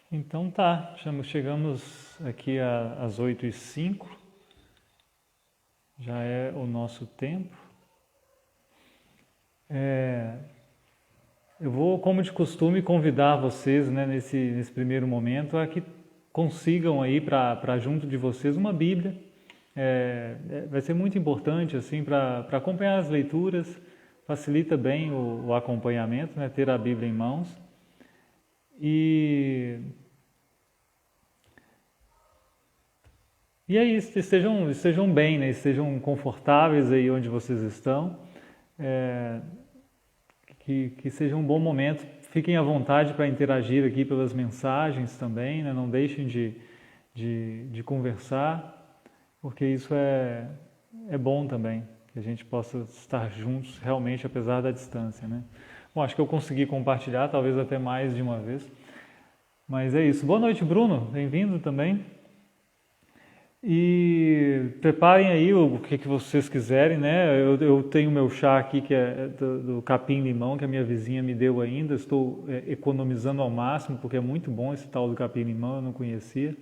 Então tá, chegamos aqui às 8h05, já é o nosso tempo. Eu vou, como de costume, convidar vocês, né, nesse primeiro momento a que consigam aí para junto de vocês uma Bíblia. Vai ser muito importante assim para acompanhar as leituras, facilita bem o acompanhamento, né, ter a Bíblia em mãos. E é isso, estejam bem, né? Estejam confortáveis aí onde vocês estão, que seja um bom momento. Fiquem à vontade para interagir aqui pelas mensagens também, né? Não deixem de conversar, porque isso é bom também, que a gente possa estar juntos realmente apesar da distância, né? Bom, acho que eu consegui compartilhar, talvez até mais de uma vez. Mas é isso. Boa noite, Bruno. Bem-vindo também. E preparem aí o que vocês quiserem, né? Eu tenho meu chá aqui, que é do capim-limão, que a minha vizinha me deu ainda. Estou economizando ao máximo, porque é muito bom esse tal do capim-limão, eu não conhecia.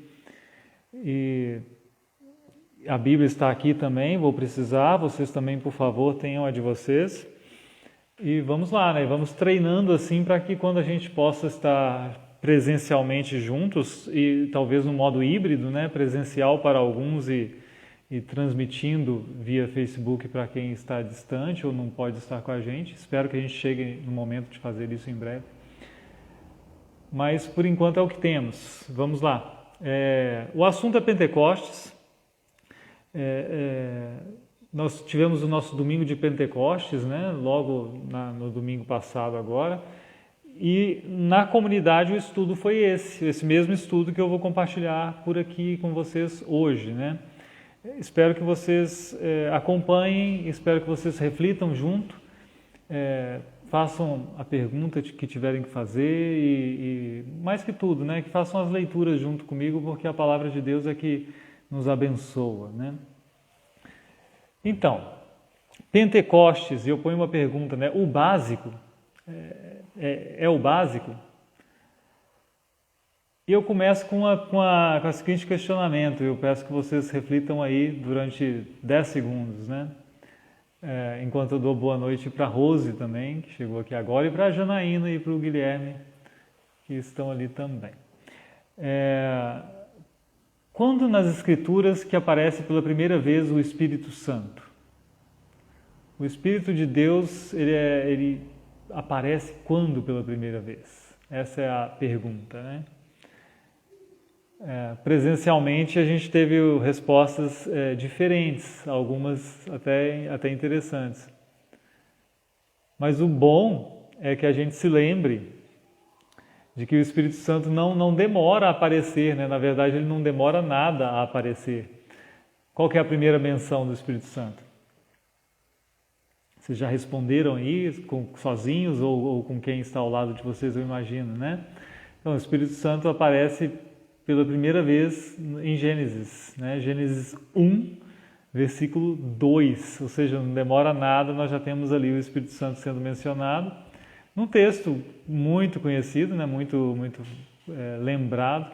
E a Bíblia está aqui também, vou precisar. Vocês também, por favor, tenham a de vocês. E vamos lá, né? Vamos treinando assim para que quando a gente possa estar presencialmente juntos e talvez no modo híbrido, né? Presencial para alguns e transmitindo via Facebook para quem está distante ou não pode estar com a gente. Espero que a gente chegue no momento de fazer isso em breve. Mas por enquanto é o que temos. Vamos lá. O assunto é Pentecostes. Nós tivemos o nosso domingo de Pentecostes, né? Logo no domingo passado agora, e na comunidade o estudo foi esse mesmo estudo que eu vou compartilhar por aqui com vocês hoje, né? Espero que vocês acompanhem, espero que vocês reflitam junto, façam a pergunta que tiverem que fazer e mais que tudo, né? Que façam as leituras junto comigo, porque a palavra de Deus é que nos abençoa, né? Então, Pentecostes, eu ponho uma pergunta, né? O básico é o básico? E eu começo com o seguinte questionamento, eu peço que vocês reflitam aí durante 10 segundos, né? Enquanto eu dou boa noite para a Rose também, que chegou aqui agora, e para a Janaína e para o Guilherme, que estão ali também. Quando nas Escrituras que aparece pela primeira vez o Espírito Santo? O Espírito de Deus, ele aparece quando pela primeira vez? Essa é a pergunta, né? Presencialmente a gente teve respostas diferentes, algumas até interessantes. Mas o bom é que a gente se lembre de que o Espírito Santo não demora a aparecer, né? Na verdade, ele não demora nada a aparecer. Qual que é a primeira menção do Espírito Santo? Vocês já responderam aí, sozinhos ou com quem está ao lado de vocês, eu imagino, né? Então, o Espírito Santo aparece pela primeira vez em Gênesis, né? Gênesis 1, versículo 2, ou seja, não demora nada, nós já temos ali o Espírito Santo sendo mencionado. Num texto muito conhecido, né, muito lembrado,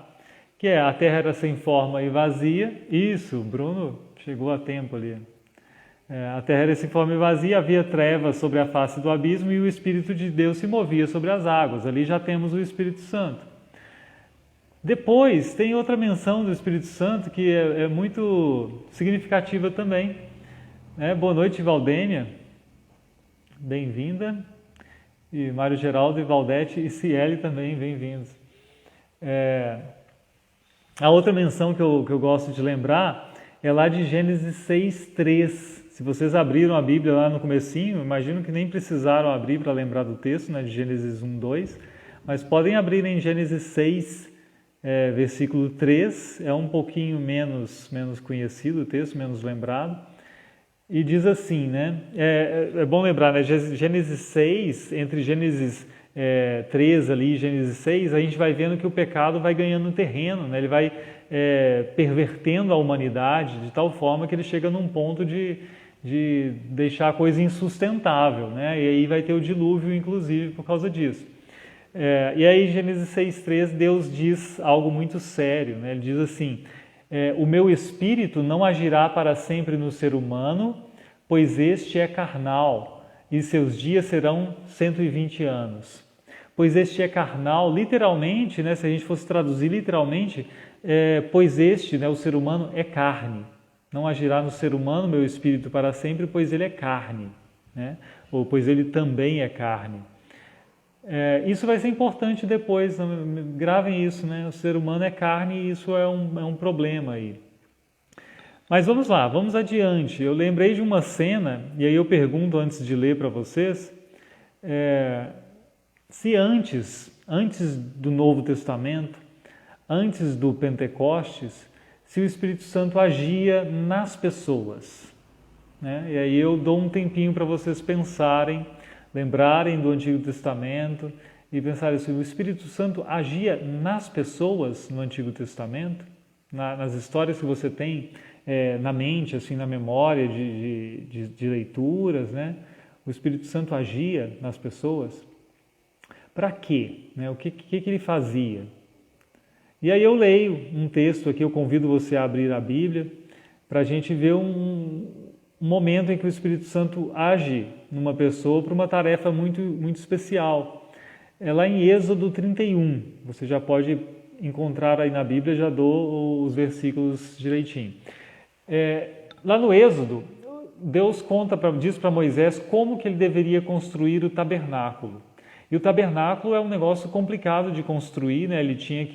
que a terra era sem forma e vazia. Isso, Bruno chegou a tempo ali. A terra era sem forma e vazia, havia trevas sobre a face do abismo e o Espírito de Deus se movia sobre as águas. Ali já temos o Espírito Santo. Depois tem outra menção do Espírito Santo que é muito significativa também. Boa noite, Valdênia. Bem-vinda. E Mário Geraldo e Valdete e Ciele também, bem-vindos. A outra menção que eu gosto de lembrar é lá de Gênesis 6:3. Se vocês abriram a Bíblia lá no comecinho, imagino que nem precisaram abrir para lembrar do texto, né, de Gênesis 1:2, mas podem abrir em Gênesis 6, versículo 3, é um pouquinho menos conhecido o texto, menos lembrado. E diz assim, né? É bom lembrar, né? Gênesis 6, entre Gênesis 3 ali e Gênesis 6, a gente vai vendo que o pecado vai ganhando terreno, né? Ele vai pervertendo a humanidade de tal forma que ele chega num ponto de deixar a coisa insustentável, né? E aí vai ter o dilúvio, inclusive, por causa disso. E aí, Gênesis 6,3, Deus diz algo muito sério, né? Ele diz assim, o meu espírito não agirá para sempre no ser humano, pois este é carnal, e seus dias serão 120 anos. Pois este é carnal, literalmente, né, se a gente fosse traduzir literalmente, pois este, né, o ser humano, é carne. Não agirá no ser humano meu espírito para sempre, pois ele é carne, né? Ou pois ele também é carne. Isso vai ser importante depois, gravem isso, né? O ser humano é carne e isso é um problema aí. Mas vamos lá, vamos adiante. Eu lembrei de uma cena, e aí eu pergunto antes de ler para vocês, se antes do Novo Testamento, antes do Pentecostes, se o Espírito Santo agia nas pessoas, né? E aí eu dou um tempinho para vocês pensarem, lembrarem do Antigo Testamento e pensarem se o Espírito Santo agia nas pessoas no Antigo Testamento, nas histórias que você tem na mente, assim, na memória de leituras, né? O Espírito Santo agia nas pessoas. Para quê? Né? O que ele fazia? E aí eu leio um texto aqui, eu convido você a abrir a Bíblia, para a gente ver um momento em que o Espírito Santo age numa pessoa para uma tarefa muito, muito especial. É lá em Êxodo 31, você já pode encontrar aí na Bíblia, já dou os versículos direitinho. Lá no Êxodo, Deus diz para Moisés como que ele deveria construir o tabernáculo. E o tabernáculo é um negócio complicado de construir, né? Ele tinha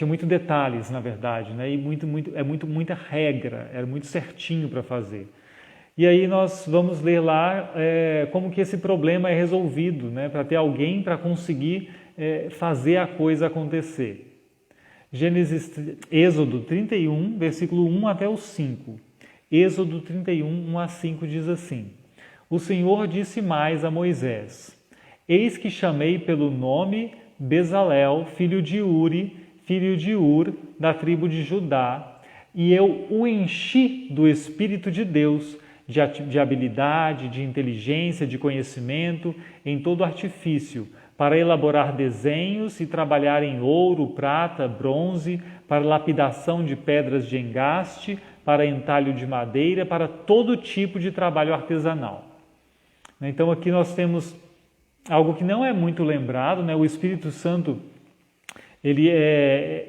muitos detalhes, na verdade, né? E muita regra, era muito certinho para fazer. E aí nós vamos ler lá como que esse problema é resolvido, né? Para ter alguém para conseguir fazer a coisa acontecer. Êxodo 31, versículo 1 até o 5. Êxodo 31, 1 a 5 diz assim: O Senhor disse mais a Moisés: Eis que chamei pelo nome Bezalel, filho de Uri, filho de Ur, da tribo de Judá, e eu o enchi do Espírito de Deus, de habilidade, de inteligência, de conhecimento, em todo artifício, para elaborar desenhos e trabalhar em ouro, prata, bronze, para lapidação de pedras de engaste, para entalho de madeira, para todo tipo de trabalho artesanal. Então aqui nós temos algo que não é muito lembrado, né? O Espírito Santo, ele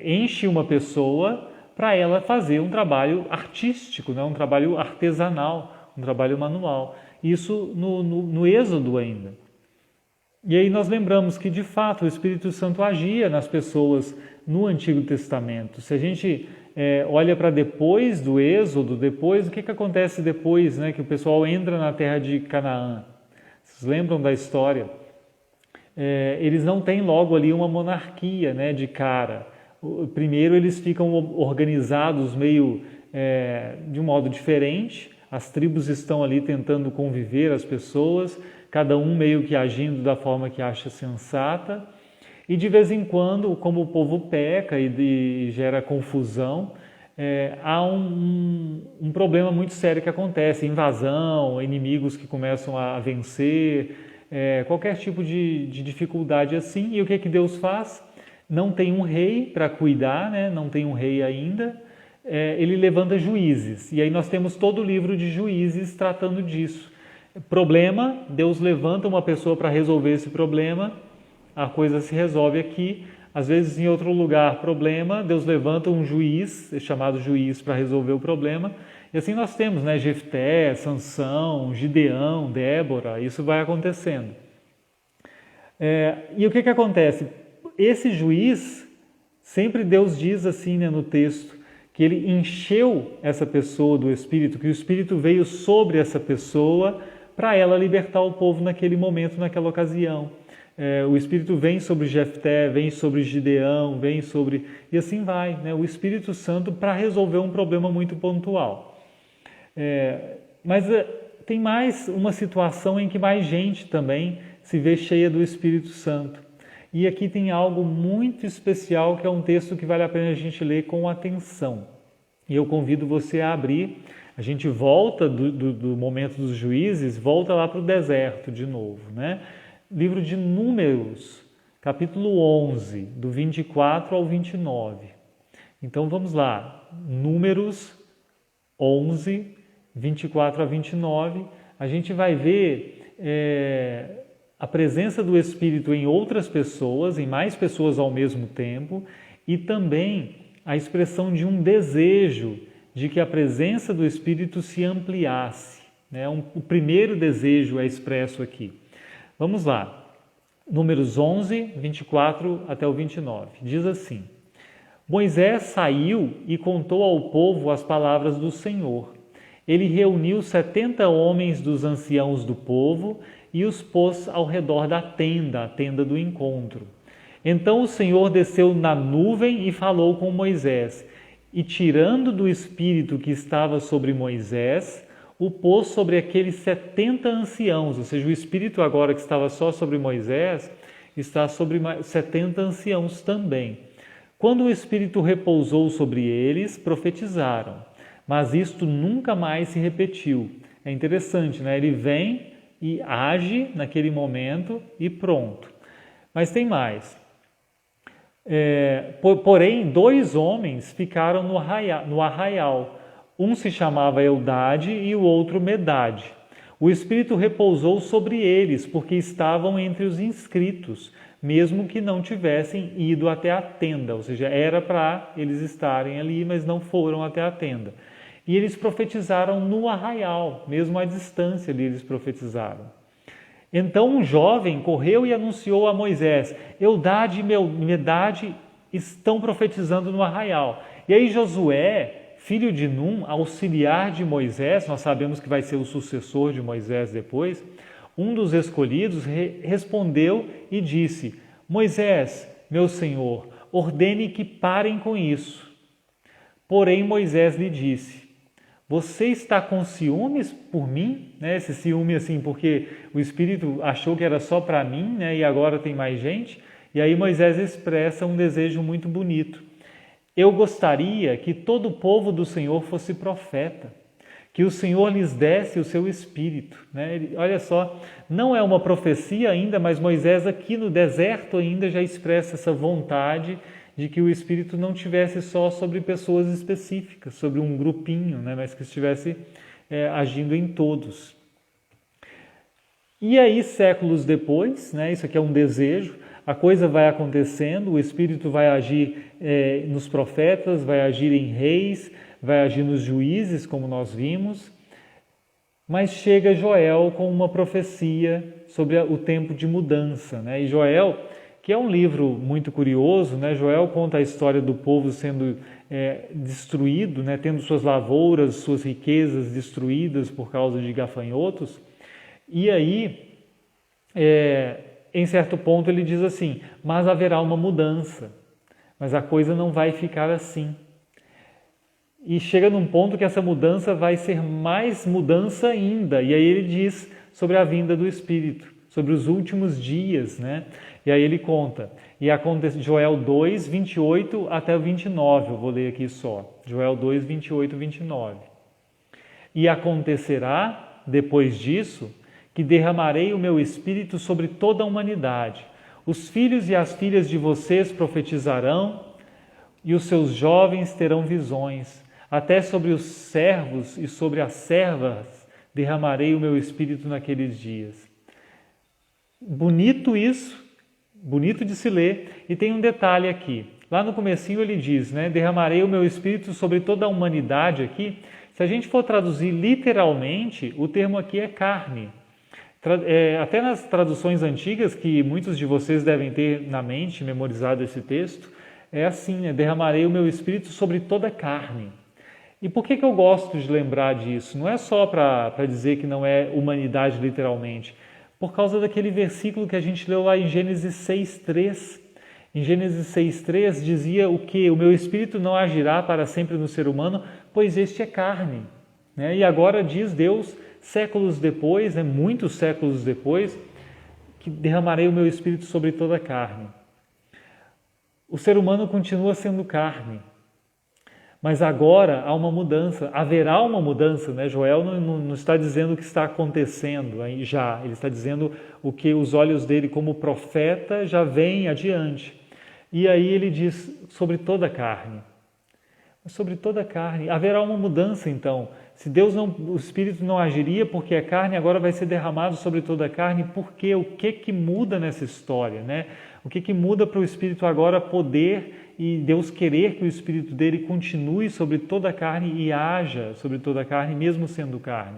enche uma pessoa para ela fazer um trabalho artístico, né? Um trabalho artesanal, um trabalho manual. Isso no Êxodo ainda. E aí nós lembramos que, de fato, o Espírito Santo agia nas pessoas no Antigo Testamento. Se a gente olha para depois do Êxodo, o que acontece depois, né? Que o pessoal entra na terra de Canaã. Vocês lembram da história? Eles não têm logo ali uma monarquia, né, de cara. Primeiro eles ficam organizados meio de um modo diferente, as tribos estão ali tentando conviver as pessoas, cada um meio que agindo da forma que acha sensata, e de vez em quando, como o povo peca e gera confusão, há um problema muito sério que acontece, invasão, inimigos que começam a vencer, qualquer tipo de dificuldade assim. E o que Deus faz? Não tem um rei para cuidar, né? Não tem um rei ainda, ele levanta juízes. E aí nós temos todo o livro de Juízes tratando disso. Problema, Deus levanta uma pessoa para resolver esse problema, a coisa se resolve aqui. Às vezes em outro lugar, problema, Deus levanta um juiz, chamado juiz, para resolver o problema. E assim nós temos, né, Jefté, Sansão, Gideão, Débora, isso vai acontecendo. E o que acontece? Esse juiz, sempre Deus diz assim, né, no texto, que ele encheu essa pessoa do Espírito, que o Espírito veio sobre essa pessoa para ela libertar o povo naquele momento, naquela ocasião. O Espírito vem sobre Jefté, vem sobre Gideão, vem sobre... E assim vai, né? O Espírito Santo para resolver um problema muito pontual. Mas tem mais uma situação em que mais gente também se vê cheia do Espírito Santo. E aqui tem algo muito especial, que é um texto que vale a pena a gente ler com atenção. E eu convido você a abrir. A gente volta do momento dos juízes, volta lá para o deserto de novo, né? livro de Números, capítulo 11, do 24 ao 29. Então vamos lá, Números 11, 24 a 29, a gente vai ver a presença do Espírito em outras pessoas, em mais pessoas ao mesmo tempo, e também a expressão de um desejo de que a presença do Espírito se ampliasse. Né? O primeiro desejo é expresso aqui. Vamos lá, Números 11, 24 até o 29. Diz assim: Moisés saiu e contou ao povo as palavras do Senhor. Ele reuniu 70 homens dos anciãos do povo e os pôs ao redor da tenda, a tenda do encontro. Então o Senhor desceu na nuvem e falou com Moisés, e tirando do espírito que estava sobre Moisés, o pôs sobre aqueles 70 anciãos, ou seja, o espírito agora que estava só sobre Moisés, está sobre 70 anciãos também. Quando o espírito repousou sobre eles, profetizaram, mas isto nunca mais se repetiu. É interessante, né? Ele vem e age naquele momento e pronto. Mas tem mais. Porém, 2 homens ficaram no arraial. Um se chamava Eldade e o outro Medade. O Espírito repousou sobre eles, porque estavam entre os inscritos, mesmo que não tivessem ido até a tenda. Ou seja, era para eles estarem ali, mas não foram até a tenda. E eles profetizaram no arraial, mesmo à distância ali eles profetizaram. Então um jovem correu e anunciou a Moisés: Eldade e Medade estão profetizando no arraial. E aí Josué, filho de Num, auxiliar de Moisés, nós sabemos que vai ser o sucessor de Moisés depois, um dos escolhidos respondeu e disse: Moisés, meu senhor, ordene que parem com isso. Porém Moisés lhe disse: você está com ciúmes por mim? Né? Esse ciúme assim, porque o Espírito achou que era só para mim, né? E agora tem mais gente. E aí Moisés expressa um desejo muito bonito. Eu gostaria que todo o povo do Senhor fosse profeta, que o Senhor lhes desse o seu Espírito. Né? Olha só, não é uma profecia ainda, mas Moisés aqui no deserto ainda já expressa essa vontade de que o Espírito não tivesse só sobre pessoas específicas, sobre um grupinho, né? Mas que estivesse agindo em todos. E aí, séculos depois, né? Isso aqui é um desejo, a coisa vai acontecendo, o Espírito vai agir nos profetas, vai agir em reis, vai agir nos juízes, como nós vimos, mas chega Joel com uma profecia sobre o tempo de mudança, né? E Joel, que é um livro muito curioso, né? Joel conta a história do povo sendo destruído, né? Tendo suas lavouras, suas riquezas destruídas por causa de gafanhotos. E aí, em certo ponto, ele diz assim: mas haverá uma mudança, mas a coisa não vai ficar assim. E chega num ponto que essa mudança vai ser mais mudança ainda. E aí ele diz sobre a vinda do Espírito, sobre os últimos dias, né? E aí ele conta, e acontece Joel 2, 28 até o 29, eu vou ler aqui só, Joel 2, 28 e 29. E acontecerá, depois disso, que derramarei o meu Espírito sobre toda a humanidade. Os filhos e as filhas de vocês profetizarão, e os seus jovens terão visões. Até sobre os servos e sobre as servas derramarei o meu Espírito naqueles dias. Bonito isso, bonito de se ler, e tem um detalhe aqui. Lá no comecinho ele diz, né, derramarei o meu Espírito sobre toda a humanidade aqui. Se a gente for traduzir literalmente, o termo aqui é carne. Até nas traduções antigas, que muitos de vocês devem ter na mente, memorizado esse texto, é assim, né, derramarei o meu Espírito sobre toda a carne. E por que eu gosto de lembrar disso? Não é só para dizer que não é humanidade literalmente, por causa daquele versículo que a gente leu lá em Gênesis 6:3. Em Gênesis 6:3 dizia o que? O meu Espírito não agirá para sempre no ser humano, pois este é carne. Né? E agora diz Deus, séculos depois, né, muitos séculos depois, que derramarei o meu Espírito sobre toda a carne. O ser humano continua sendo carne, Mas agora há uma mudança, haverá uma mudança, né? Joel não está dizendo o que está acontecendo aí já, ele está dizendo o que os olhos dele como profeta já veem adiante. E aí ele diz sobre toda a carne. Sobre toda a carne. Haverá uma mudança então. Se Deus não, o Espírito não agiria porque a carne agora vai ser derramado sobre toda a carne, por quê? O que muda nessa história, né? O que muda para o Espírito agora poder e Deus querer que o Espírito dele continue sobre toda a carne e haja sobre toda a carne, mesmo sendo carne?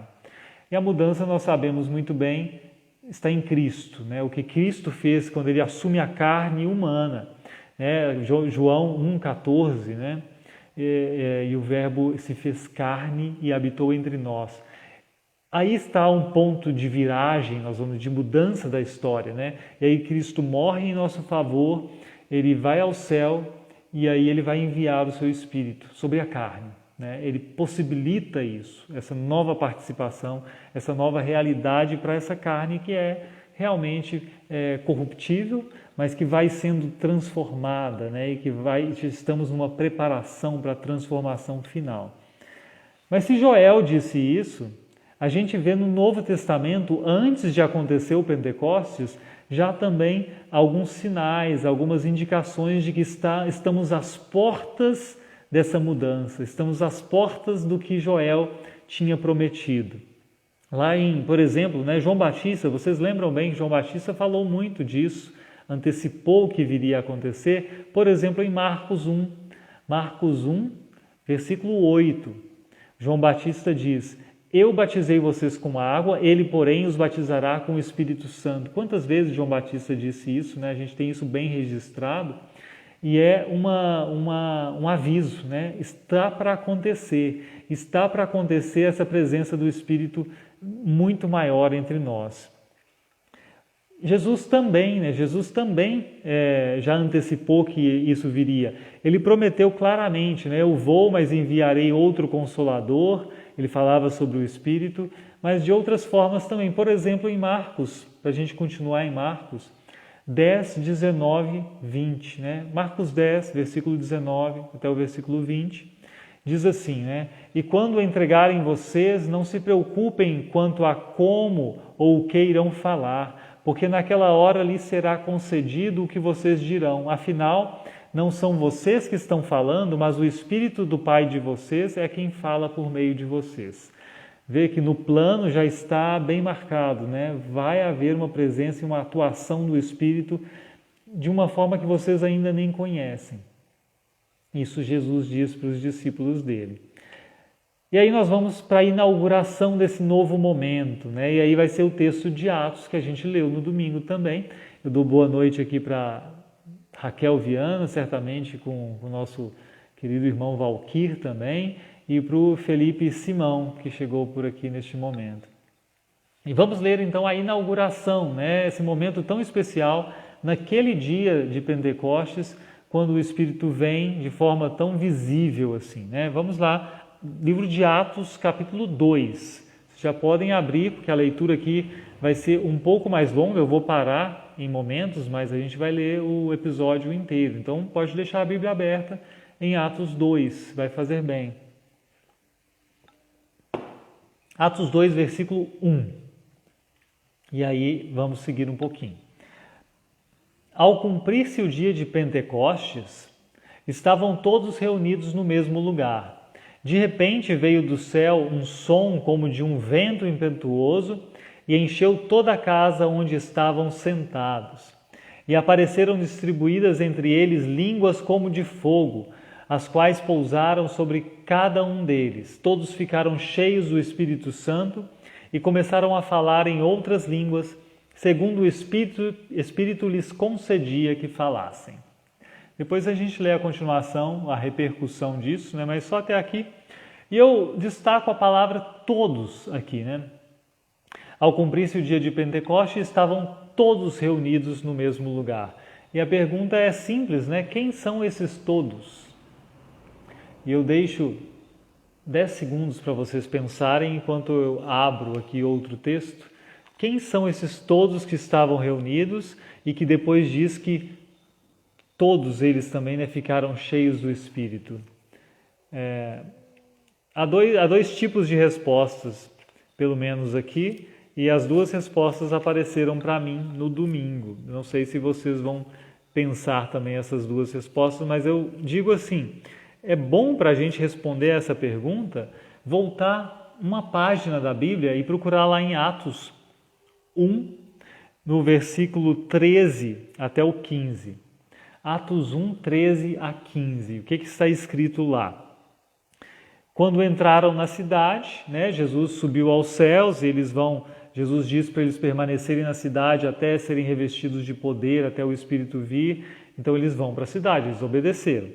E a mudança, nós sabemos muito bem, está em Cristo, né? O que Cristo fez quando ele assume a carne humana, né? João 1,14, né? E o Verbo se fez carne e habitou entre nós. Aí está um ponto de viragem, nós vamos de mudança da história, né? E aí Cristo morre em nosso favor, ele vai ao céu e aí ele vai enviar o seu Espírito sobre a carne, né? Ele possibilita isso, essa nova participação, essa nova realidade para essa carne que é realmente corruptível, mas que vai sendo transformada, né? E que estamos numa preparação para a transformação final. Mas se Joel disse isso, a gente vê no Novo Testamento, antes de acontecer o Pentecostes, já também alguns sinais, algumas indicações de que estamos às portas dessa mudança, estamos às portas do que Joel tinha prometido. Lá por exemplo, né, João Batista, vocês lembram bem que João Batista falou muito disso, antecipou o que viria a acontecer, por exemplo, em Marcos 1. Marcos 1, versículo 8. João Batista diz: eu batizei vocês com água, ele, porém, os batizará com o Espírito Santo. Quantas vezes João Batista disse isso, né? A gente tem isso bem registrado. E é um aviso, né? Está para acontecer essa presença do Espírito muito maior entre nós. Jesus também, né? Já antecipou que isso viria. Ele prometeu claramente, né? Eu vou, mas enviarei outro Consolador. Ele falava sobre o Espírito, mas de outras formas também. Por exemplo, em Marcos, para a gente continuar em Marcos 10, 19, 20. Né? Marcos 10, versículo 19 até o versículo 20, diz assim, né? E quando entregarem vocês, não se preocupem quanto a como ou o que irão falar, porque naquela hora lhes será concedido o que vocês dirão. Afinal, não são vocês que estão falando, mas o Espírito do Pai de vocês é quem fala por meio de vocês. Vê que no plano já está bem marcado, né? Vai haver uma presença e uma atuação do Espírito de uma forma que vocês ainda nem conhecem. Isso Jesus diz para os discípulos dele. E aí nós vamos para a inauguração desse novo momento, né? E aí vai ser o texto de Atos que a gente leu no domingo também. Eu dou boa noite aqui para Raquel Viana, certamente com o nosso querido irmão Valquir também, e para o Felipe Simão, que chegou por aqui neste momento. E vamos ler então a inauguração, né? Esse momento tão especial, naquele dia de Pentecostes, quando o Espírito vem de forma tão visível assim, né? Vamos lá, livro de Atos, capítulo 2. Vocês já podem abrir, porque a leitura aqui vai ser um pouco mais longa, eu vou parar em momentos, mas a gente vai ler o episódio inteiro. Então pode deixar a Bíblia aberta em Atos 2, vai fazer bem. Atos 2, versículo 1. E aí vamos seguir um pouquinho. Ao cumprir-se o dia de Pentecostes, estavam todos reunidos no mesmo lugar. De repente veio do céu um som como de um vento impetuoso e encheu toda a casa onde estavam sentados. E apareceram distribuídas entre eles línguas como de fogo, as quais pousaram sobre cada um deles. Todos ficaram cheios do Espírito Santo e começaram a falar em outras línguas, segundo o Espírito lhes concedia que falassem. Depois a gente lê a continuação, a repercussão disso, né? Mas só até aqui. E eu destaco a palavra todos aqui, né? Ao cumprir-se o dia de Pentecostes, estavam todos reunidos no mesmo lugar. E a pergunta é simples, né? Quem são esses todos? E eu deixo 10 segundos para vocês pensarem enquanto eu abro aqui outro texto. Quem são esses todos que estavam reunidos e que depois diz que todos eles também, né, ficaram cheios do Espírito? Há dois tipos de respostas, pelo menos aqui, e as duas respostas apareceram para mim no domingo. Não sei se vocês vão pensar também essas duas respostas, mas eu digo assim, é bom para a gente responder essa pergunta, voltar uma página da Bíblia e procurar lá em Atos 1, no versículo 13 até o 15. Atos 1, 13 a 15. O que está escrito lá? Quando entraram na cidade, né, Jesus subiu aos céus e Jesus diz para eles permanecerem na cidade até serem revestidos de poder, até o Espírito vir. Então eles vão para a cidade, eles obedeceram.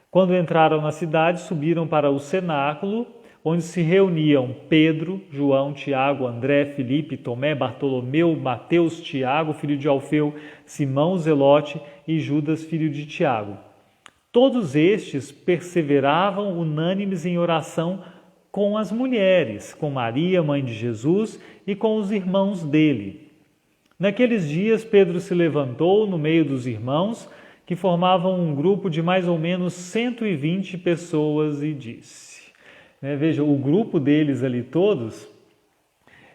Quando entraram na cidade, subiram para o cenáculo, onde se reuniam Pedro, João, Tiago, André, Filipe, Tomé, Bartolomeu, Mateus, Tiago, filho de Alfeu, Simão, Zelote e Judas, filho de Tiago. Todos estes perseveravam unânimes em oração com as mulheres, com Maria, mãe de Jesus, e com os irmãos dele. Naqueles dias, Pedro se levantou no meio dos irmãos, que formavam um grupo de mais ou menos 120 pessoas, e disse... Veja, o grupo deles ali todos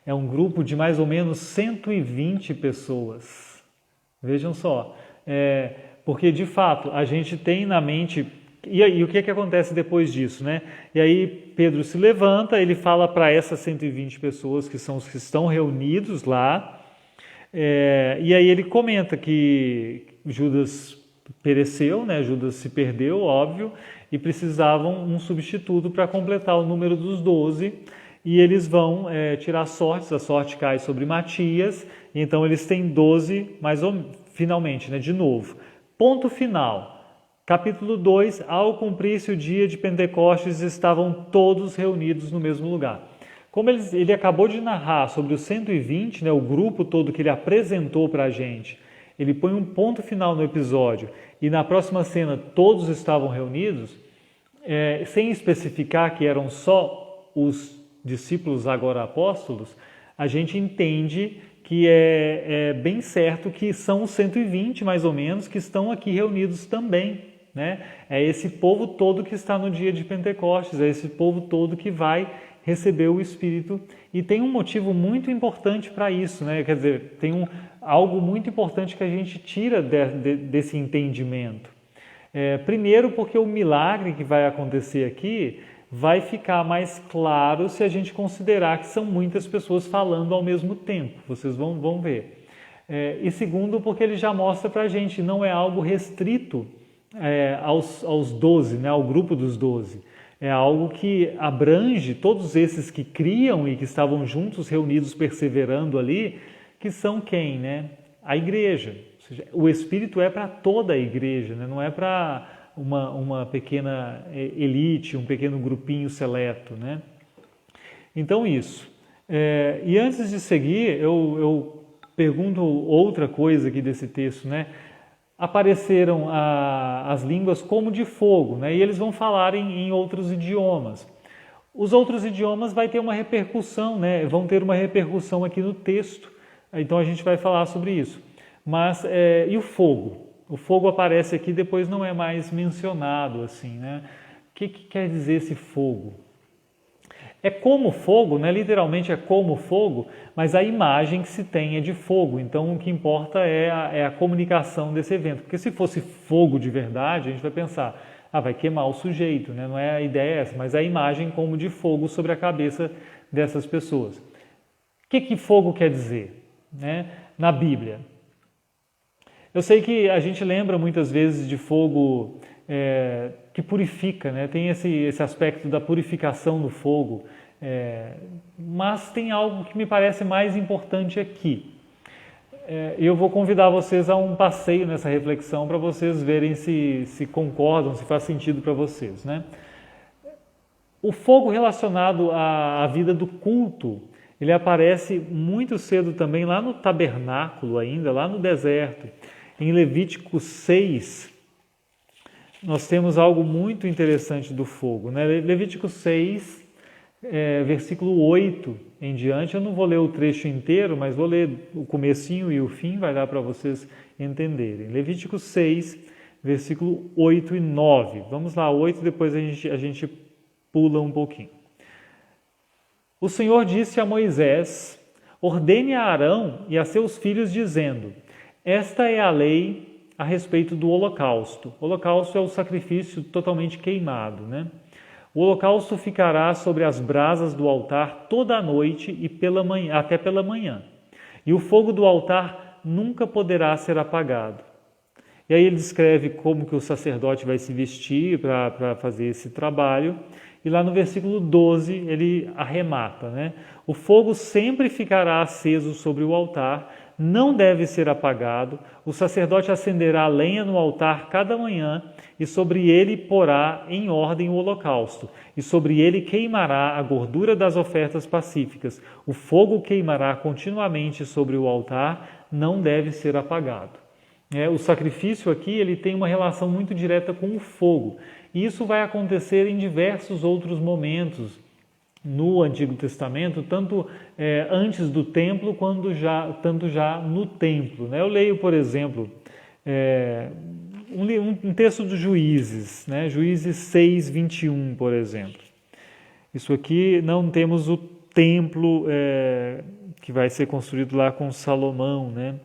é um grupo de mais ou menos 120 pessoas. Vejam só, porque de fato a gente tem na mente... E o que acontece depois disso, né? E aí Pedro se levanta, ele fala para essas 120 pessoas que são os que estão reunidos lá, e aí ele comenta que Judas pereceu, né? Judas se perdeu, óbvio, e precisavam um substituto para completar o número dos 12, e eles vão tirar sortes, a sorte cai sobre Matias, e então eles têm 12, finalmente, né? De novo. Ponto final. Capítulo 2, ao cumprir-se o dia de Pentecostes, estavam todos reunidos no mesmo lugar. Como ele acabou de narrar sobre os 120, né, o grupo todo que ele apresentou para a gente, ele põe um ponto final no episódio e na próxima cena todos estavam reunidos, sem especificar que eram só os discípulos agora apóstolos, a gente entende que é bem certo que são os 120 mais ou menos que estão aqui reunidos também. Né? É esse povo todo que está no dia de Pentecostes, é esse povo todo que vai receber o Espírito, e tem um motivo muito importante para isso, né? Quer dizer, tem algo muito importante que a gente tira desse entendimento. Primeiro porque o milagre que vai acontecer aqui vai ficar mais claro se a gente considerar que são muitas pessoas falando ao mesmo tempo, vocês vão ver. E segundo porque ele já mostra para a gente, não é algo restrito aos 12, né, ao grupo dos 12. É algo que abrange todos esses que criam e que estavam juntos, reunidos, perseverando ali, que são quem? Né? A igreja. Ou seja, o Espírito é para toda a igreja, né? Não é para uma pequena elite, um pequeno grupinho seleto. Né? Então isso. E antes de seguir, eu pergunto outra coisa aqui desse texto, né? Apareceram as línguas como de fogo, né? E eles vão falar em outros idiomas. Os outros idiomas vai ter uma repercussão, né? Vão ter uma repercussão aqui no texto, então a gente vai falar sobre isso. Mas, e o fogo? O fogo aparece aqui, depois não é mais mencionado, assim, né? O que quer dizer esse fogo? É como fogo, né? Literalmente é como fogo, mas a imagem que se tem é de fogo. Então o que importa é a comunicação desse evento. Porque se fosse fogo de verdade, a gente vai pensar, vai queimar o sujeito, né? Não é a ideia essa, mas a imagem como de fogo sobre a cabeça dessas pessoas. O que fogo quer dizer, né? Na Bíblia? Eu sei que a gente lembra muitas vezes de fogo que purifica, né? Tem esse aspecto da purificação do fogo, mas tem algo que me parece mais importante aqui. Eu vou convidar vocês a um passeio nessa reflexão para vocês verem se concordam, se faz sentido para vocês. Né? O fogo relacionado à vida do culto, ele aparece muito cedo também lá no tabernáculo ainda, lá no deserto. Em Levítico 6, nós temos algo muito interessante do fogo. Né? Levítico 6, versículo 8 em diante, eu não vou ler o trecho inteiro, mas vou ler o comecinho e o fim, vai dar para vocês entenderem. Levítico 6, versículo 8 e 9. Vamos lá, 8, depois a gente pula um pouquinho. O Senhor disse a Moisés: ordene a Arão e a seus filhos, dizendo: esta é a lei a respeito do holocausto. O holocausto é o sacrifício totalmente queimado, né? O holocausto ficará sobre as brasas do altar toda a noite e até pela manhã. E o fogo do altar nunca poderá ser apagado. E aí ele descreve como que o sacerdote vai se vestir para fazer esse trabalho. E lá no versículo 12 ele arremata, né? O fogo sempre ficará aceso sobre o altar, não deve ser apagado. O sacerdote acenderá lenha no altar cada manhã e sobre ele porá em ordem o holocausto. E sobre ele queimará a gordura das ofertas pacíficas. O fogo queimará continuamente sobre o altar, não deve ser apagado. O sacrifício aqui ele tem uma relação muito direta com o fogo. E isso vai acontecer em diversos outros momentos no Antigo Testamento, tanto antes do templo, tanto já no templo, né? Eu leio, por exemplo, um texto dos Juízes, né? Juízes 6, 21, por exemplo. Isso aqui não temos o templo que vai ser construído lá com Salomão, né?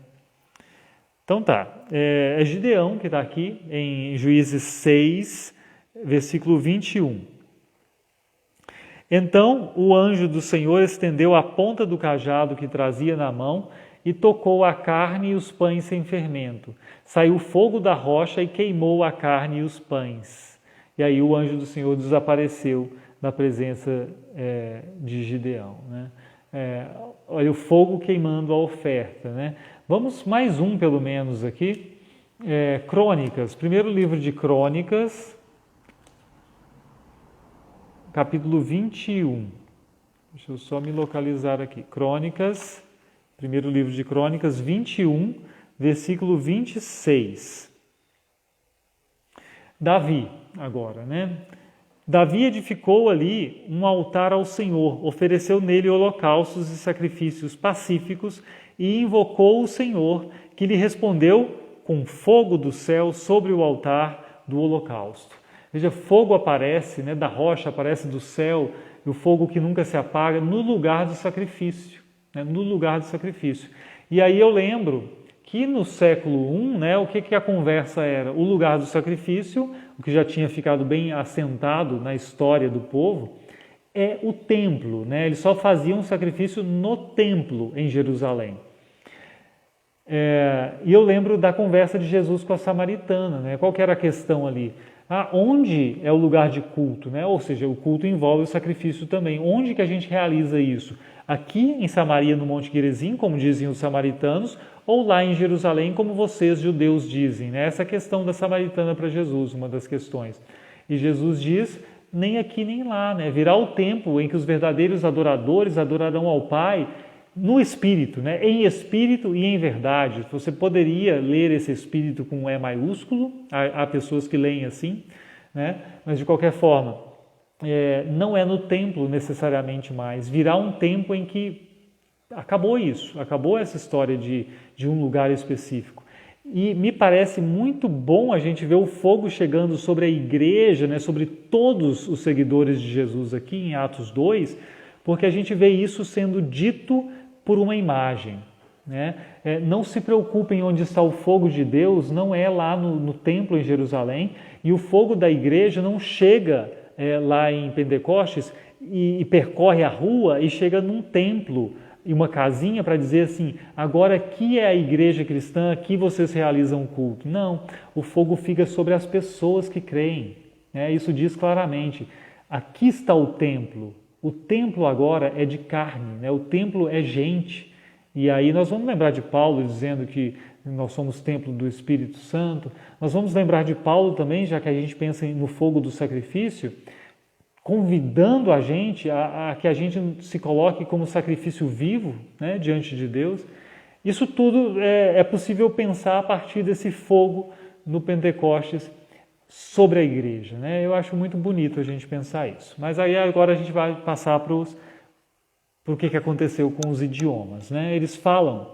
Então tá, é Gideão que está aqui em Juízes 6, versículo 21. Então o anjo do Senhor estendeu a ponta do cajado que trazia na mão e tocou a carne e os pães sem fermento. Saiu fogo da rocha e queimou a carne e os pães. E aí o anjo do Senhor desapareceu da presença de Gideão, né? Olha o fogo queimando a oferta, né? Vamos mais um pelo menos aqui. Crônicas, primeiro livro de Crônicas, capítulo 21. Deixa eu só me localizar aqui. Crônicas, primeiro livro de Crônicas, 21, versículo 26. Davi, agora, né? Davi edificou ali um altar ao Senhor, ofereceu nele holocaustos e sacrifícios pacíficos e invocou o Senhor, que lhe respondeu com fogo do céu sobre o altar do holocausto. Veja, fogo aparece, né, da rocha, aparece do céu, e o fogo que nunca se apaga no lugar do sacrifício, né, no lugar do sacrifício. E aí eu lembro que no século I, né, o que a conversa era? O lugar do sacrifício, o que já tinha ficado bem assentado na história do povo, é o templo, né? Eles só faziam sacrifício no templo em Jerusalém. E eu lembro da conversa de Jesus com a samaritana, né? Qual que era a questão ali? Onde é o lugar de culto, né? Ou seja, o culto envolve o sacrifício também. Onde que a gente realiza isso? Aqui em Samaria, no Monte Gerizim, como dizem os samaritanos, ou lá em Jerusalém, como vocês judeus dizem, né? Essa questão da samaritana para Jesus, uma das questões. E Jesus diz: nem aqui nem lá, né? Virá o tempo em que os verdadeiros adoradores adorarão ao Pai no Espírito, né? Em Espírito e em verdade. Você poderia ler esse Espírito com um E maiúsculo, há pessoas que leem assim, né? Mas de qualquer forma, não é no templo necessariamente mais. Virá um tempo em que acabou isso, acabou essa história de um lugar específico. E me parece muito bom a gente ver o fogo chegando sobre a igreja, né, sobre todos os seguidores de Jesus aqui em Atos 2, porque a gente vê isso sendo dito por uma imagem, né? Não se preocupem onde está o fogo de Deus, não é lá no templo em Jerusalém, e o fogo da igreja não chega lá em Pentecostes e percorre a rua e chega num templo e uma casinha para dizer assim: agora aqui é a igreja cristã, aqui vocês realizam o culto. Não, o fogo fica sobre as pessoas que creem, né? Isso diz claramente: aqui está o templo agora é de carne, né? O templo é gente. E aí nós vamos lembrar de Paulo dizendo que nós somos templo do Espírito Santo. Nós vamos lembrar de Paulo também, já que a gente pensa no fogo do sacrifício, convidando a gente a que a gente se coloque como sacrifício vivo, né, diante de Deus. Isso tudo é possível pensar a partir desse fogo no Pentecostes sobre a igreja, né? Eu acho muito bonito a gente pensar isso. Mas aí agora a gente vai passar para o que aconteceu com os idiomas, né? Eles falam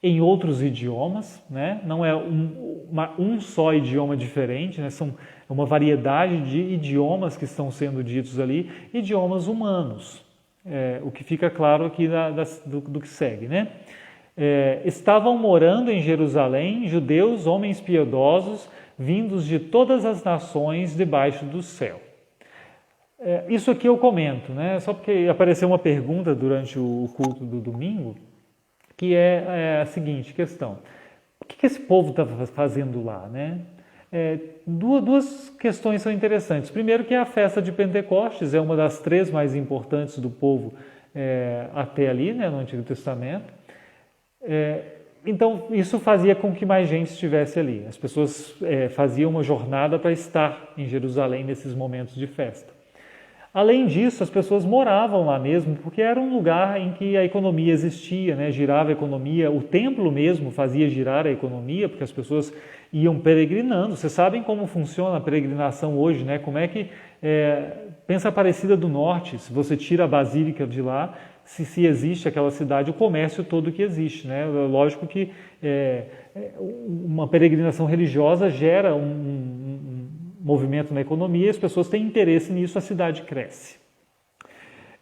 em outros idiomas, né? Não é um só idioma diferente, né? São uma variedade de idiomas que estão sendo ditos ali, idiomas humanos, o que fica claro aqui do que segue, né? Estavam morando em Jerusalém judeus, homens piedosos, vindos de todas as nações debaixo do céu. Isso aqui eu comento, né? Só porque apareceu uma pergunta durante o culto do domingo, que é a seguinte questão: o que esse povo está fazendo lá, né? Duas questões são interessantes. Primeiro, que a festa de Pentecostes é uma das 3 mais importantes do povo até ali, né, no Antigo Testamento. Então, isso fazia com que mais gente estivesse ali. As pessoas faziam uma jornada para estar em Jerusalém nesses momentos de festa. Além disso, as pessoas moravam lá mesmo, porque era um lugar em que a economia existia, né? Girava a economia, o templo mesmo fazia girar a economia, porque as pessoas iam peregrinando. Vocês sabem como funciona a peregrinação hoje, né? Como é que, pensa a Aparecida do Norte, se você tira a Basílica de lá, se existe aquela cidade, o comércio todo que existe, né? Lógico que uma peregrinação religiosa gera um movimento na economia, as pessoas têm interesse nisso, a cidade cresce.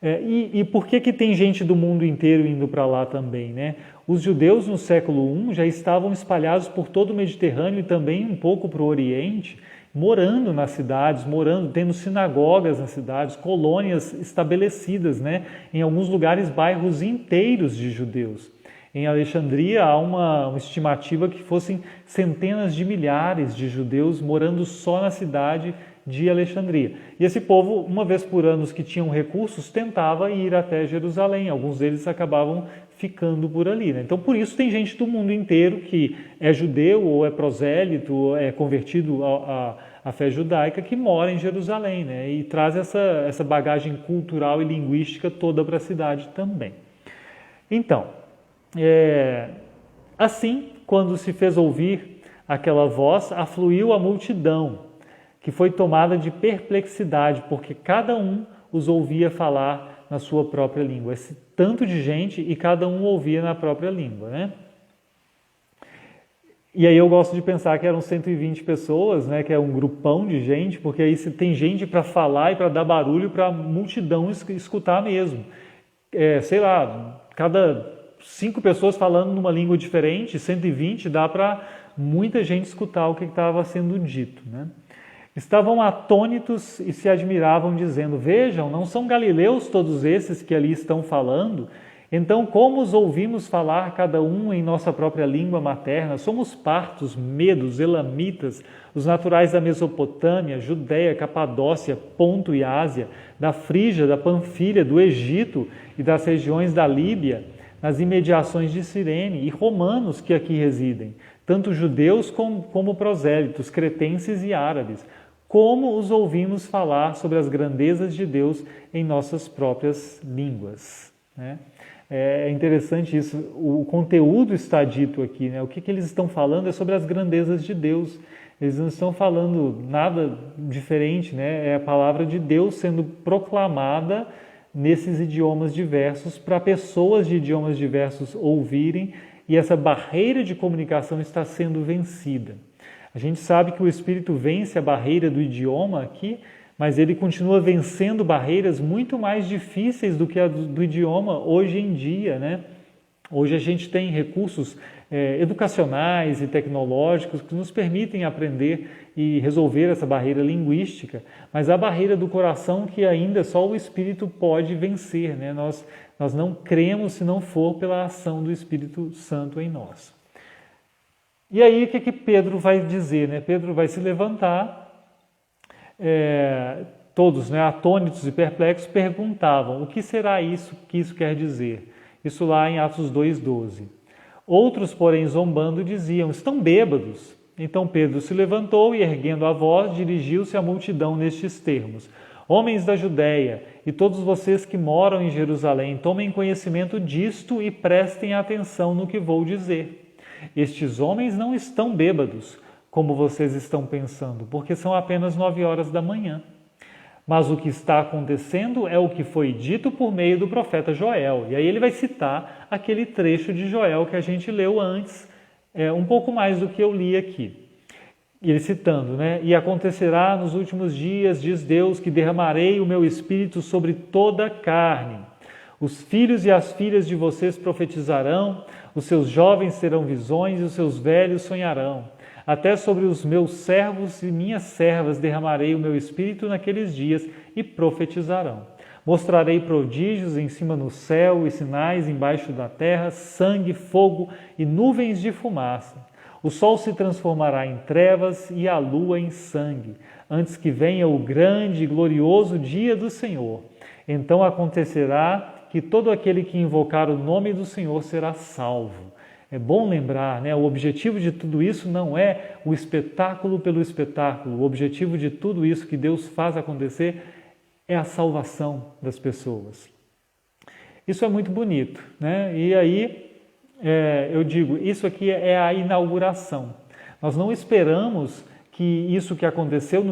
E por que tem gente do mundo inteiro indo para lá também, né? Os judeus no século I já estavam espalhados por todo o Mediterrâneo e também um pouco para o Oriente, morando nas cidades, tendo sinagogas nas cidades, colônias estabelecidas, né? Em alguns lugares, bairros inteiros de judeus. Em Alexandria há uma estimativa que fossem centenas de milhares de judeus morando só na cidade de Alexandria. E esse povo, uma vez por ano, os que tinham recursos, tentava ir até Jerusalém. Alguns deles acabavam ficando por ali, né? Então, por isso tem gente do mundo inteiro que é judeu ou é prosélito, ou é convertido à fé judaica, que mora em Jerusalém, né? E traz essa bagagem cultural e linguística toda para a cidade também. Então, assim, quando se fez ouvir aquela voz, afluiu a multidão, que foi tomada de perplexidade, porque cada um os ouvia falar na sua própria língua. Esse tanto de gente e cada um ouvia na própria língua, né? E aí eu gosto de pensar que eram 120 pessoas, né, que é um grupão de gente, porque aí se tem gente para falar e para dar barulho para a multidão escutar mesmo. Sei lá, cada 5 pessoas falando numa língua diferente, 120, dá para muita gente escutar o que estava sendo dito, né? Estavam atônitos e se admiravam, dizendo: vejam, não são galileus todos esses que ali estão falando? Então, como os ouvimos falar cada um em nossa própria língua materna? Somos partos, medos, elamitas, os naturais da Mesopotâmia, Judéia, Capadócia, Ponto e Ásia, da Frígia, da Panfilha, do Egito e das regiões da Líbia, nas imediações de Cirene, e romanos que aqui residem, tanto judeus como prosélitos, cretenses e árabes. Como os ouvimos falar sobre as grandezas de Deus em nossas próprias línguas, né? É interessante isso, o conteúdo está dito aqui, né? O que eles estão falando é sobre as grandezas de Deus. Eles não estão falando nada diferente, né? É a palavra de Deus sendo proclamada nesses idiomas diversos, para pessoas de idiomas diversos ouvirem, e essa barreira de comunicação está sendo vencida. A gente sabe que o Espírito vence a barreira do idioma aqui, mas ele continua vencendo barreiras muito mais difíceis do que a do idioma hoje em dia, né? Hoje a gente tem recursos educacionais e tecnológicos que nos permitem aprender e resolver essa barreira linguística, mas a barreira do coração que ainda só o Espírito pode vencer, né? Nós não cremos se não for pela ação do Espírito Santo em nós. E aí o que Pedro vai dizer, né? Pedro vai se levantar, todos, né, atônitos e perplexos, perguntavam: o que será isso que isso quer dizer? Isso lá em Atos 2:12. Outros, porém, zombando, diziam: estão bêbados. Então Pedro se levantou e, erguendo a voz, dirigiu-se à multidão nestes termos: homens da Judéia, e todos vocês que moram em Jerusalém, tomem conhecimento disto e prestem atenção no que vou dizer. Estes homens não estão bêbados, como vocês estão pensando, porque são apenas 9 horas da manhã. mas o que está acontecendo é o que foi dito por meio do profeta Joel. E aí ele vai citar aquele trecho de Joel que a gente leu antes, um pouco mais do que eu li aqui. Ele citando, né? E acontecerá nos últimos dias, diz Deus, que derramarei o meu espírito sobre toda a carne. Os filhos e as filhas de vocês profetizarão, os seus jovens terão visões e os seus velhos sonharão. Até sobre os meus servos e minhas servas derramarei o meu espírito naqueles dias e profetizarão. Mostrarei prodígios em cima no céu e sinais embaixo da terra, sangue, fogo e nuvens de fumaça. O sol se transformará em trevas e a lua em sangue, antes que venha o grande e glorioso dia do Senhor. Então acontecerá que todo aquele que invocar o nome do Senhor será salvo. É bom lembrar, né? O objetivo de tudo isso não é o espetáculo pelo espetáculo. O objetivo de tudo isso que Deus faz acontecer é a salvação das pessoas. Isso é muito bonito, né? E aí, eu digo, isso aqui é a inauguração. Nós não esperamos que isso que aconteceu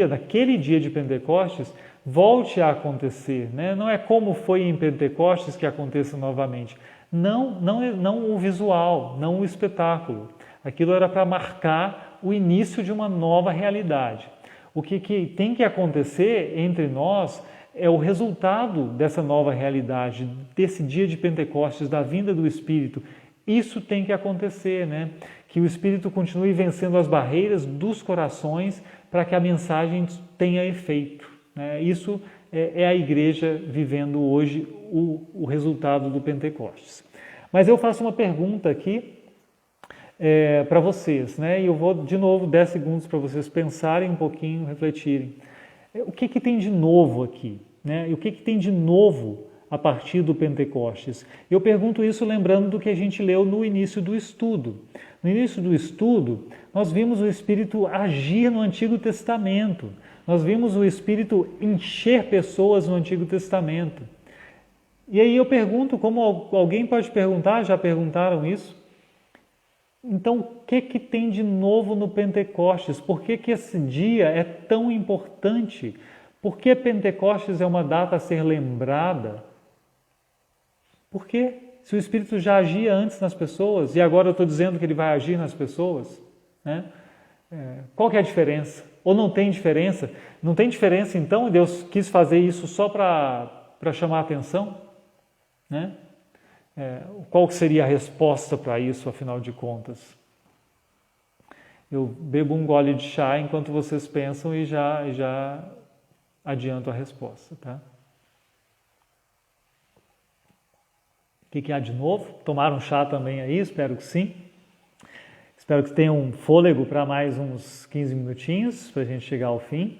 naquele dia de Pentecostes, volte a acontecer, né? Não é como foi em Pentecostes que aconteça novamente. Não o visual, não o espetáculo. Aquilo era para marcar o início de uma nova realidade. O que tem que acontecer entre nós é o resultado dessa nova realidade, desse dia de Pentecostes, da vinda do Espírito. Isso tem que acontecer, né? Que o Espírito continue vencendo as barreiras dos corações para que a mensagem tenha efeito, né? Isso é a igreja vivendo hoje o resultado do Pentecostes. Mas eu faço uma pergunta aqui para vocês, né? E eu vou de novo 10 segundos para vocês pensarem um pouquinho, refletirem. O que tem de novo aqui, né? E o que tem de novo a partir do Pentecostes? Eu pergunto isso lembrando do que a gente leu no início do estudo. No início do estudo, nós vimos o Espírito agir no Antigo Testamento. Nós vimos o Espírito encher pessoas no Antigo Testamento. E aí eu pergunto, como alguém pode perguntar, já perguntaram isso? Então, o que tem de novo no Pentecostes? Por que esse dia é tão importante? Por que Pentecostes é uma data a ser lembrada? Por quê? Se o Espírito já agia antes nas pessoas, e agora eu estou dizendo que ele vai agir nas pessoas, né? Qual que é a diferença? Ou não tem diferença? Não tem diferença, então, Deus quis fazer isso só para chamar a atenção? Né? Qual que seria a resposta para isso, afinal de contas? Eu bebo um gole de chá enquanto vocês pensam e já adianto a resposta, tá? O que há de novo? Tomaram chá também aí? Espero que sim. Espero que tenham fôlego para mais uns 15 minutinhos, para a gente chegar ao fim.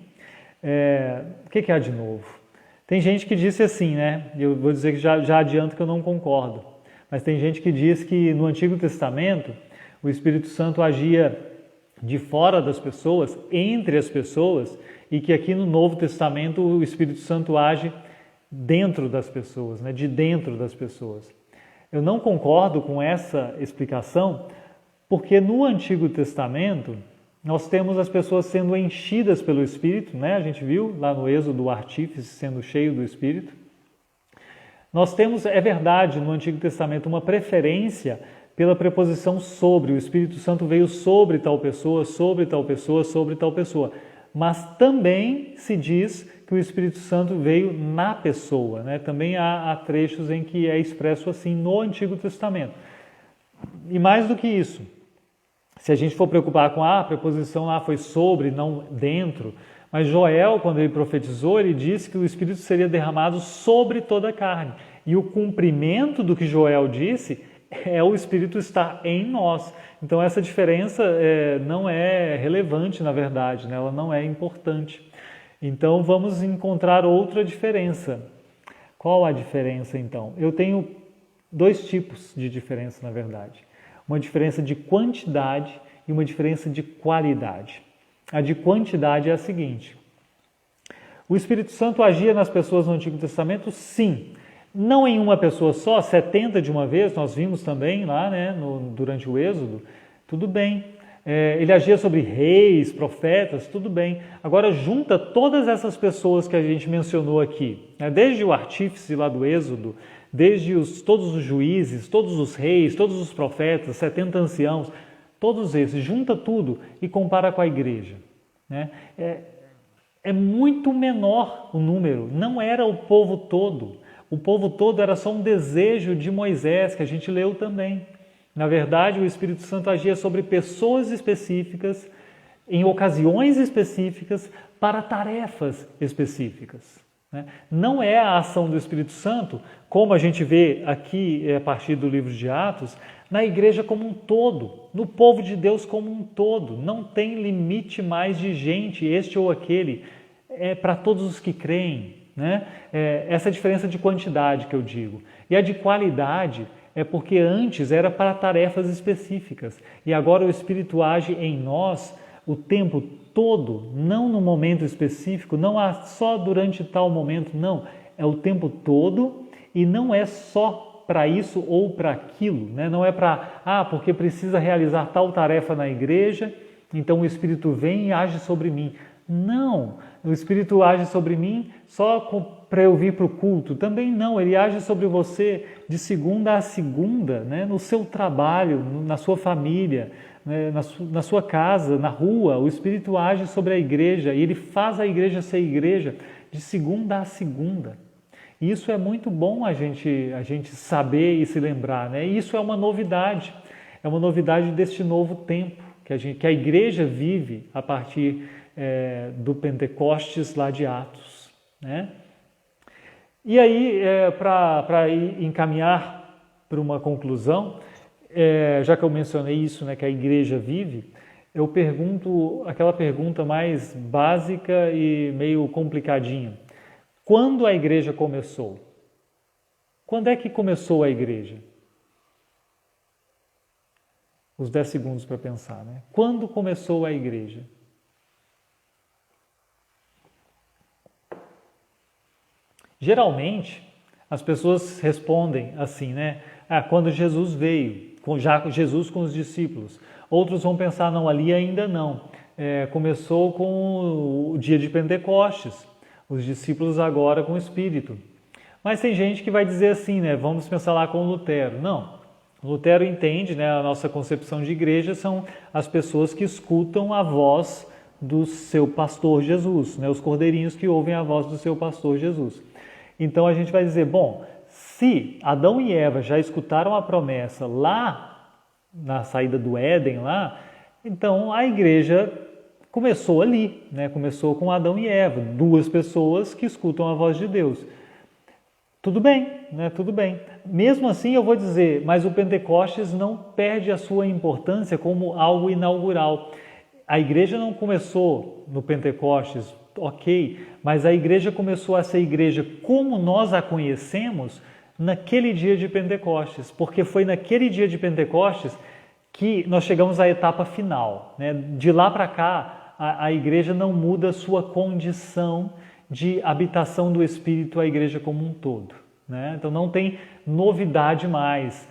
O que há de novo? Tem gente que disse assim, né? Eu vou dizer que já adianto que eu não concordo. Mas tem gente que diz que no Antigo Testamento o Espírito Santo agia de fora das pessoas, entre as pessoas, e que aqui no Novo Testamento o Espírito Santo age dentro das pessoas, né? De dentro das pessoas. Eu não concordo com essa explicação, porque no Antigo Testamento nós temos as pessoas sendo enchidas pelo Espírito, né? A gente viu lá no Êxodo o artífice sendo cheio do Espírito. Nós temos, é verdade, no Antigo Testamento uma preferência pela preposição sobre. O Espírito Santo veio sobre tal pessoa, sobre tal pessoa, sobre tal pessoa. Mas também se diz que o Espírito Santo veio na pessoa, né? Também há trechos em que é expresso assim no Antigo Testamento. E mais do que isso, se a gente for preocupar com a preposição lá foi sobre, não dentro, mas Joel, quando ele profetizou, ele disse que o Espírito seria derramado sobre toda a carne. E o cumprimento do que Joel disse é o Espírito estar em nós. Então essa diferença não é relevante, na verdade, né? Ela não é importante. Então vamos encontrar outra diferença. Qual a diferença então? Eu tenho 2 tipos de diferença, na verdade. Uma diferença de quantidade e uma diferença de qualidade. A de quantidade é a seguinte: o Espírito Santo agia nas pessoas no Antigo Testamento? Sim. Não em uma pessoa só, 70 de uma vez, nós vimos também lá, né, durante o Êxodo, tudo bem. Ele agia sobre reis, profetas, tudo bem. Agora junta todas essas pessoas que a gente mencionou aqui, né? Desde o artífice lá do Êxodo, desde todos os juízes, todos os reis, todos os profetas, 70 anciãos, todos esses, junta tudo e compara com a igreja, né? É muito menor o número, não era o povo todo. O povo todo era só um desejo de Moisés, que a gente leu também. Na verdade, o Espírito Santo agia sobre pessoas específicas, em ocasiões específicas, para tarefas específicas, né? Não é a ação do Espírito Santo, como a gente vê aqui a partir do livro de Atos, na igreja como um todo, no povo de Deus como um todo. Não tem limite mais de gente, este ou aquele, para todos os que creem, né? Essa diferença de quantidade que eu digo. E a de qualidade é porque antes era para tarefas específicas e agora o Espírito age em nós o tempo todo, não no momento específico, não só durante tal momento, não, é o tempo todo e não é só para isso ou para aquilo, né? Não é para, porque precisa realizar tal tarefa na igreja, então o Espírito vem e age sobre mim. Não, o Espírito age sobre mim só para eu vir para o culto. Também não, ele age sobre você de segunda a segunda, né? No seu trabalho, na sua família, né? Na sua casa, na rua. O Espírito age sobre a igreja e ele faz a igreja ser igreja de segunda a segunda. E isso é muito bom a gente saber e se lembrar, né? E isso é uma novidade deste novo tempo que a igreja vive a partir do Pentecostes lá de Atos, né? E aí, para encaminhar para uma conclusão, já que eu mencionei isso, né, que a igreja vive, eu pergunto aquela pergunta mais básica e meio complicadinha. Quando a igreja começou? Quando é que começou a igreja? Os 10 segundos para pensar, né? Quando começou a igreja? Geralmente, as pessoas respondem assim, né? Quando Jesus veio, já Jesus com os discípulos. Outros vão pensar, não, ali ainda não. Começou com o dia de Pentecostes, os discípulos agora com o Espírito. Mas tem gente que vai dizer assim, né? Vamos pensar lá com Lutero. Não, Lutero entende, né? A nossa concepção de igreja são as pessoas que escutam a voz do seu pastor Jesus, né? Os cordeirinhos que ouvem a voz do seu pastor Jesus. Então a gente vai dizer, bom, se Adão e Eva já escutaram a promessa lá na saída do Éden, lá, então a igreja começou ali, né? Começou com Adão e Eva, duas pessoas que escutam a voz de Deus. Tudo bem, né? Tudo bem. Mesmo assim eu vou dizer, mas o Pentecostes não perde a sua importância como algo inaugural. A igreja não começou no Pentecostes, ok, mas a igreja começou a ser igreja como nós a conhecemos naquele dia de Pentecostes, porque foi naquele dia de Pentecostes que nós chegamos à etapa final, né? De lá para cá, a igreja não muda sua condição de habitação do Espírito, a igreja como um todo, né? Então não tem novidade mais.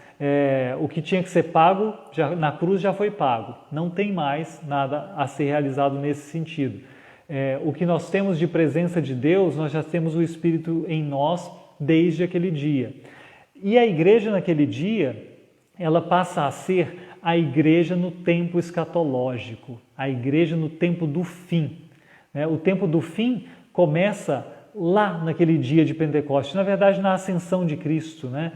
O que tinha que ser pago na cruz já foi pago, não tem mais nada a ser realizado nesse sentido. O que nós temos de presença de Deus, nós já temos o Espírito em nós desde aquele dia. E a igreja naquele dia, ela passa a ser a igreja no tempo escatológico, a igreja no tempo do fim, né? O tempo do fim começa lá naquele dia de Pentecostes, na verdade na ascensão de Cristo, né?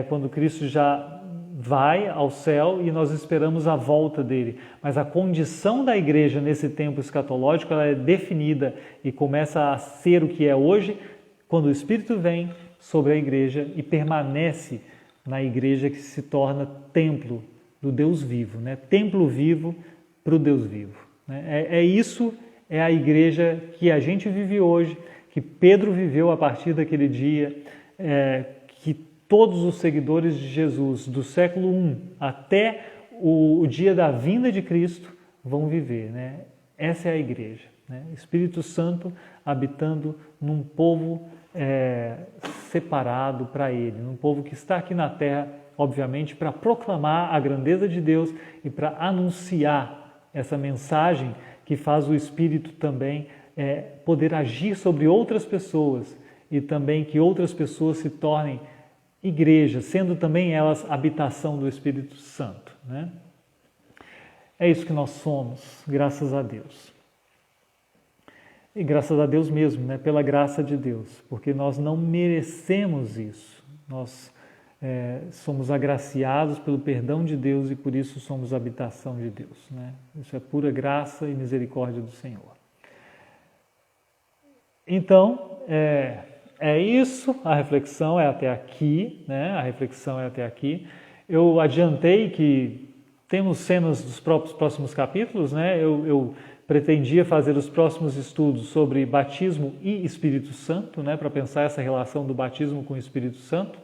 Quando Cristo já vai ao céu e nós esperamos a volta dele. Mas a condição da igreja nesse tempo escatológico ela é definida e começa a ser o que é hoje, quando o Espírito vem sobre a igreja e permanece na igreja que se torna templo do Deus vivo, né? Templo vivo para o Deus vivo, né? Isso é a igreja que a gente vive hoje, que Pedro viveu a partir daquele dia, que todos os seguidores de Jesus do século I até o dia da vinda de Cristo vão viver, né? Essa é a igreja, né? Espírito Santo habitando num povo separado para Ele, num povo que está aqui na terra, obviamente, para proclamar a grandeza de Deus e para anunciar essa mensagem que faz o Espírito também poder agir sobre outras pessoas e também que outras pessoas se tornem igreja, sendo também elas habitação do Espírito Santo, né? É isso que nós somos, graças a Deus. E graças a Deus mesmo, né? Pela graça de Deus, porque nós não merecemos isso. Nós somos agraciados pelo perdão de Deus e por isso somos habitação de Deus, né? Isso é pura graça e misericórdia do Senhor. Então, é isso, a reflexão é até aqui, né? A reflexão é até aqui. Eu adiantei que temos cenas dos próximos capítulos, né? Eu pretendia fazer os próximos estudos sobre batismo e Espírito Santo, né? Para pensar essa relação do batismo com o Espírito Santo,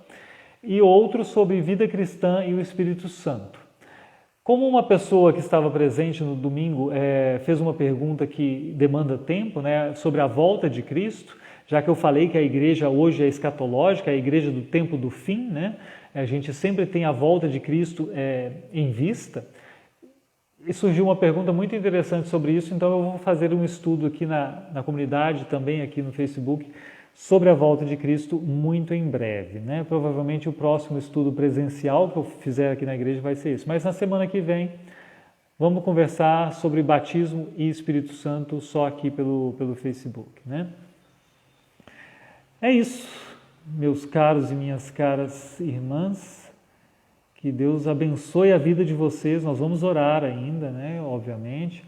e outros sobre vida cristã e o Espírito Santo. Como uma pessoa que estava presente no domingo fez uma pergunta que demanda tempo, né, sobre a volta de Cristo, já que eu falei que a igreja hoje é escatológica, a igreja do tempo do fim, né, a gente sempre tem a volta de Cristo em vista, e surgiu uma pergunta muito interessante sobre isso, então eu vou fazer um estudo aqui na comunidade, também aqui no Facebook, sobre a volta de Cristo muito em breve, né? Provavelmente o próximo estudo presencial que eu fizer aqui na igreja vai ser esse. Mas na semana que vem vamos conversar sobre batismo e Espírito Santo só aqui pelo Facebook, né? É isso, meus caros e minhas caras irmãs. Que Deus abençoe a vida de vocês. Nós vamos orar ainda, né? Obviamente.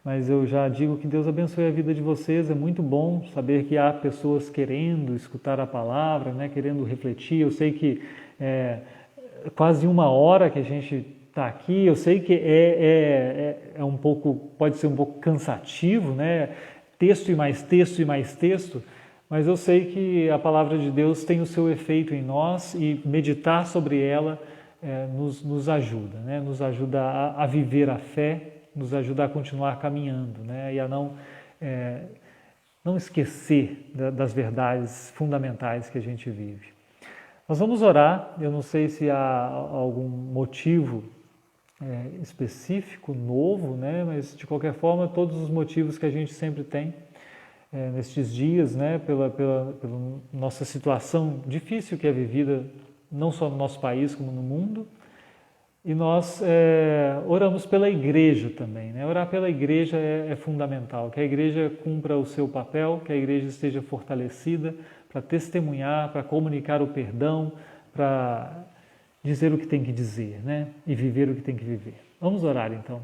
Mas eu já digo que Deus abençoe a vida de vocês. É muito bom saber que há pessoas querendo escutar a palavra, né? Querendo refletir. Eu sei que é quase 1 hora que a gente está aqui. Eu sei que é um pouco, pode ser um pouco cansativo, né? Texto e mais texto e mais texto. Mas eu sei que a palavra de Deus tem o seu efeito em nós e meditar sobre ela nos ajuda, né? Nos ajuda a viver a fé, nos ajuda a continuar caminhando, né? E a não esquecer das verdades fundamentais que a gente vive. Nós vamos orar. Eu não sei se há algum motivo específico, novo, né? Mas de qualquer forma, todos os motivos que a gente sempre tem nestes dias, né? Pela nossa situação difícil que é vivida, não só no nosso país, como no mundo. E nós oramos pela igreja também, né? Orar pela igreja é fundamental, que a igreja cumpra o seu papel, que a igreja esteja fortalecida para testemunhar, para comunicar o perdão, para dizer o que tem que dizer, né? E viver o que tem que viver. Vamos orar então.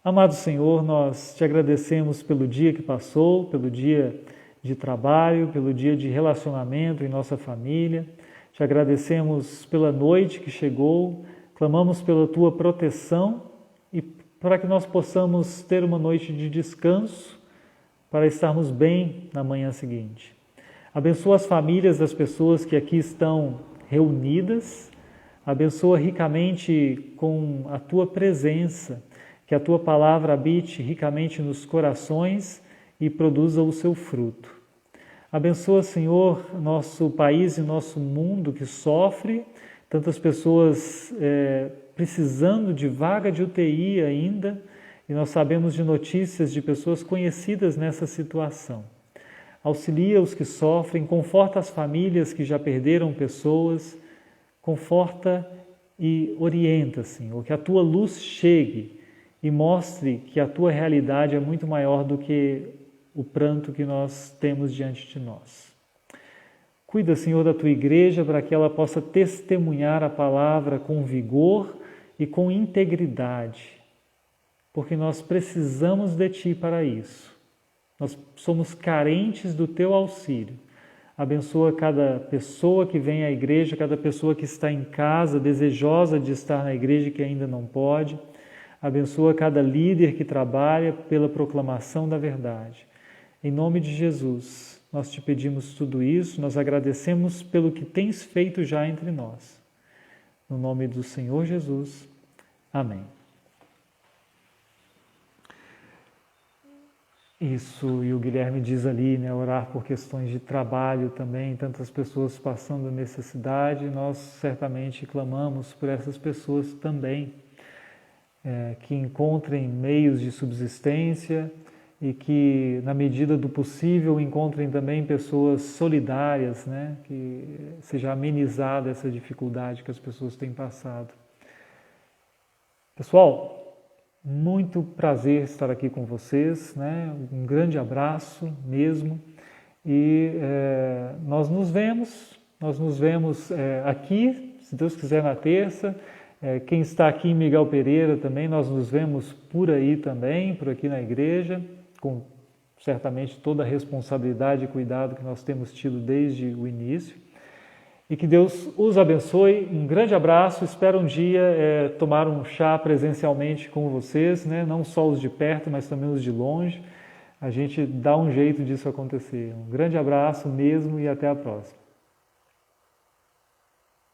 Amado Senhor, nós te agradecemos pelo dia que passou, pelo dia de trabalho, pelo dia de relacionamento em nossa família. Te agradecemos pela noite que chegou, clamamos pela Tua proteção e para que nós possamos ter uma noite de descanso para estarmos bem na manhã seguinte. Abençoa as famílias das pessoas que aqui estão reunidas, abençoa ricamente com a Tua presença, que a Tua palavra habite ricamente nos corações e produza o seu fruto. Abençoa, Senhor, nosso país e nosso mundo que sofre, tantas pessoas precisando de vaga de UTI ainda, e nós sabemos de notícias de pessoas conhecidas nessa situação. Auxilia os que sofrem, conforta as famílias que já perderam pessoas, conforta e orienta, Senhor, que a Tua luz chegue e mostre que a Tua realidade é muito maior do que o pranto que nós temos diante de nós. Cuida, Senhor, da Tua igreja para que ela possa testemunhar a palavra com vigor e com integridade, porque nós precisamos de Ti para isso. Nós somos carentes do Teu auxílio. Abençoa cada pessoa que vem à igreja, cada pessoa que está em casa, desejosa de estar na igreja e que ainda não pode. Abençoa cada líder que trabalha pela proclamação da verdade. Em nome de Jesus, nós te pedimos tudo isso, nós agradecemos pelo que tens feito já entre nós. No nome do Senhor Jesus. Amém. Isso, e o Guilherme diz ali, né, orar por questões de trabalho também, tantas pessoas passando necessidade, nós certamente clamamos por essas pessoas também. que encontrem meios de subsistência e que, na medida do possível, encontrem também pessoas solidárias, né? Que seja amenizada essa dificuldade que as pessoas têm passado. Pessoal, muito prazer estar aqui com vocês, né? Um grande abraço mesmo e nós nos vemos aqui, se Deus quiser, na terça. Quem está aqui em Miguel Pereira também, nós nos vemos por aí também, por aqui na igreja, com certamente toda a responsabilidade e cuidado que nós temos tido desde o início. E que Deus os abençoe. Um grande abraço. Espero um dia tomar um chá presencialmente com vocês, né? Não só os de perto, mas também os de longe. A gente dá um jeito disso acontecer. Um grande abraço mesmo e até a próxima.